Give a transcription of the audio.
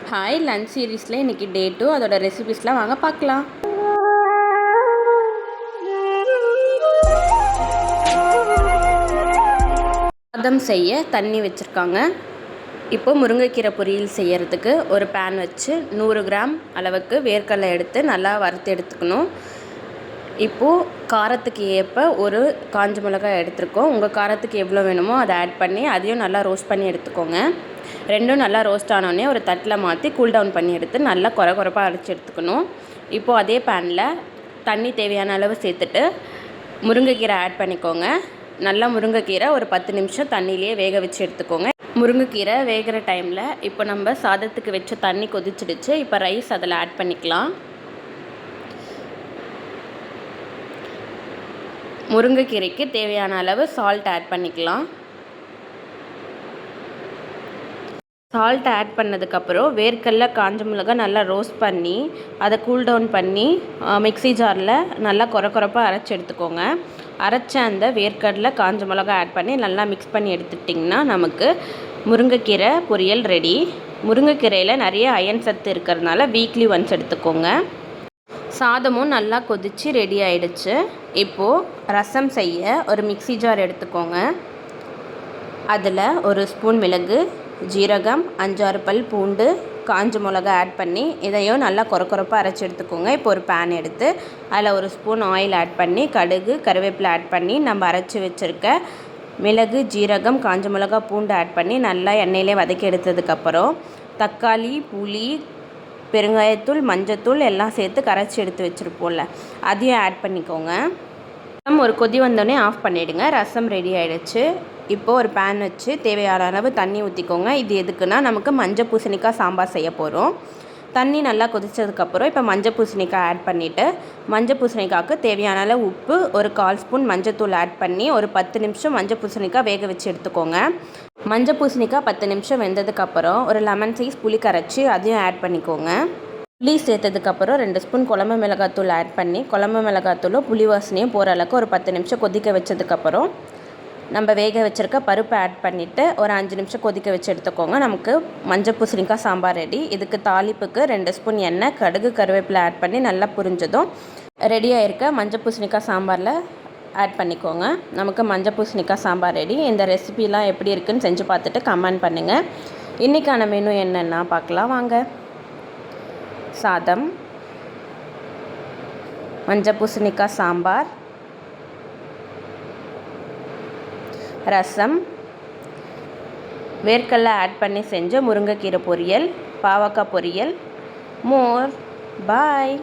Hi lunch சீரீஸில் இன்றைக்கி டே 2 அதோட ரெசிபிஸ்லாம் வாங்க பார்க்கலாம். சாதம் செய்ய தண்ணி வச்சுருக்காங்க. இப்போ முருங்கைக்கீரை பொரியல் செய்கிறதுக்கு ஒரு பேன் வச்சு 100 கிராம் அளவுக்கு வேர்க்கடலை எடுத்து நல்லா வறுத்து எடுத்துக்கணும். இப்போது காரத்துக்கு ஏற்ப ஒரு காஞ்ச மிளகாய் எடுத்துருக்கோம். உங்கள் காரத்துக்கு எவ்வளோ வேணுமோ அதை ஆட் பண்ணி அதையும் நல்லா ரோஸ்ட் பண்ணி எடுத்துக்கோங்க. ரெண்டும் நல்லா ரோஸ்ட் ஆனோடனே ஒரு தட்டில் மாற்றி கூல் டவுன் பண்ணி எடுத்து நல்லா குறைப்பாக அரைச்சி எடுத்துக்கணும். இப்போது அதே பேனில் தண்ணி தேவையான அளவு சேர்த்துட்டு முருங்கைக்கீரை ஆட் பண்ணிக்கோங்க. நல்லா முருங்கைக்கீரை ஒரு 10 நிமிஷம் தண்ணியிலே வேக வச்சு எடுத்துக்கோங்க. முருங்கைக்கீரை வேகிற டைமில் இப்போ நம்ம சாதத்துக்கு வச்ச தண்ணி கொதிச்சிடுச்சு. இப்போ ரைஸ் அதில் ஆட் பண்ணிக்கலாம். முருங்கைக்கீரைக்கு தேவையான அளவு சால்ட் ஆட் பண்ணிக்கலாம். சால்ட் ஆட் பண்ணதுக்கப்புறம் வேர்க்கடலை காஞ்ச மிளகாய் நல்லா ரோஸ்ட் பண்ணி அதை கூல் டவுன் பண்ணி மிக்ஸி ஜாரில் நல்லா குறைப்பாக அரைச்சி எடுத்துக்கோங்க. அரைச்ச அந்த வேர்க்கடலை காஞ்ச மிளகாய் ஆட் பண்ணி நல்லா மிக்ஸ் பண்ணி எடுத்துட்டிங்கன்னா நமக்கு முருங்கைக்கீரை பொரியல் ரெடி. முருங்கைக்கீரையில் நிறைய அயன் சத்து இருக்கிறதுனால வீக்லி ஒன்ஸ் எடுத்துக்கோங்க. சாதமும் நல்லா கொதித்து ரெடி ஆகிடுச்சு. இப்போது ரசம் செய்ய ஒரு மிக்ஸி ஜார் எடுத்துக்கோங்க. அதில் ஒரு ஸ்பூன் மிளகு, ஜீரகம், 5-6 பல் பூண்டு, காஞ்ச மிளகா ஆட் பண்ணி இதையும் நல்லா குறைப்பாக அரைச்சி எடுத்துக்கோங்க. இப்போ ஒரு பேன் எடுத்து அதில் ஒரு ஸ்பூன் ஆயில் ஆட் பண்ணி கடுகு, கருவேப்பிலை ஆட் பண்ணி நம்ம அரைச்சி வச்சுருக்க மிளகு, ஜீரகம், காஞ்ச மிளகா, பூண்டு ஆட் பண்ணி நல்லா எண்ணெயிலே வதக்கி எடுத்ததுக்கப்புறம் தக்காளி, புளி, பெருங்காயத்தூள், மஞ்சத்தூள் எல்லாம் சேர்த்து கரைச்சி எடுத்து வச்சுருப்போம்ல அதையும் ஆட் பண்ணிக்கோங்க. ரசம் ஒரு கொதி வந்தோடனே ஆஃப் பண்ணிவிடுங்க. ரசம் ரெடி ஆகிடுச்சு. இப்போது ஒரு பேன் வச்சு தேவையான அளவு தண்ணி ஊற்றிக்கோங்க. இது எதுக்குன்னா நமக்கு மஞ்சள் பூசணிக்காய் சாம்பார் செய்ய போகிறோம். தண்ணி நல்லா கொதித்ததுக்கப்புறம் இப்போ மஞ்சள் பூசணிக்காய் ஆட் பண்ணிவிட்டு மஞ்சள் பூசணிக்காய்க்கு தேவையான அளவு உப்பு, ஒரு 1/4 ஸ்பூன் மஞ்சத்தூள் ஆட் பண்ணி ஒரு 10 நிமிஷம் மஞ்சள் பூசணிக்காய் வேக வச்சு எடுத்துக்கோங்க. மஞ்சள் பூசணிக்காய் 10 நிமிஷம் வெந்ததுக்கப்புறம் ஒரு லெமன் சைஸ் புளி கரைச்சி அதையும் ஆட் பண்ணிக்கோங்க. புளி சேர்த்ததுக்கப்புறம் 2 ஸ்பூன் குழம்பு மிளகாத்தூள் ஆட் பண்ணி குழம்பு மிளகாத்தூளும் புளி வாசனையும் போகிற அளவுக்கு ஒரு 10 நிமிஷம் கொதிக்க வச்சதுக்கப்புறம் நம்ம வேக வச்சுருக்க பருப்பை ஆட் பண்ணிவிட்டு ஒரு 5 நிமிஷம் கொதிக்க வச்சு எடுத்துக்கோங்க. நமக்கு மஞ்சள் பூசணிக்காய் சாம்பார் ரெடி. இதுக்கு தாளிப்புக்கு 2 ஸ்பூன் எண்ணெய், கடுகு, கருவேப்பிலை ஆட் பண்ணி நல்லா புரிஞ்சதும் ரெடியாக இருக்க மஞ்சள் பூசணிக்காய் சாம்பாரில் ஆட் பண்ணிக்கோங்க. நமக்கு மஞ்சள் பூசணிக்காய் சாம்பார் ரெடி. இந்த ரெசிபிலாம் எப்படி இருக்குன்னு செஞ்சு பார்த்துட்டு கமெண்ட் பண்ணுங்கள். இன்றைக்கான மெனு என்னென்னா பார்க்கலாம் வாங்க. சாதம், மஞ்சள் பூசணிக்காய் சாம்பார், ரசம், வேர்க்கடலை ஆட் பண்ணி செஞ்ச முருங்கைக்கீரை பொரியல், பாவக்காய் பொரியல், மோர். பாய்.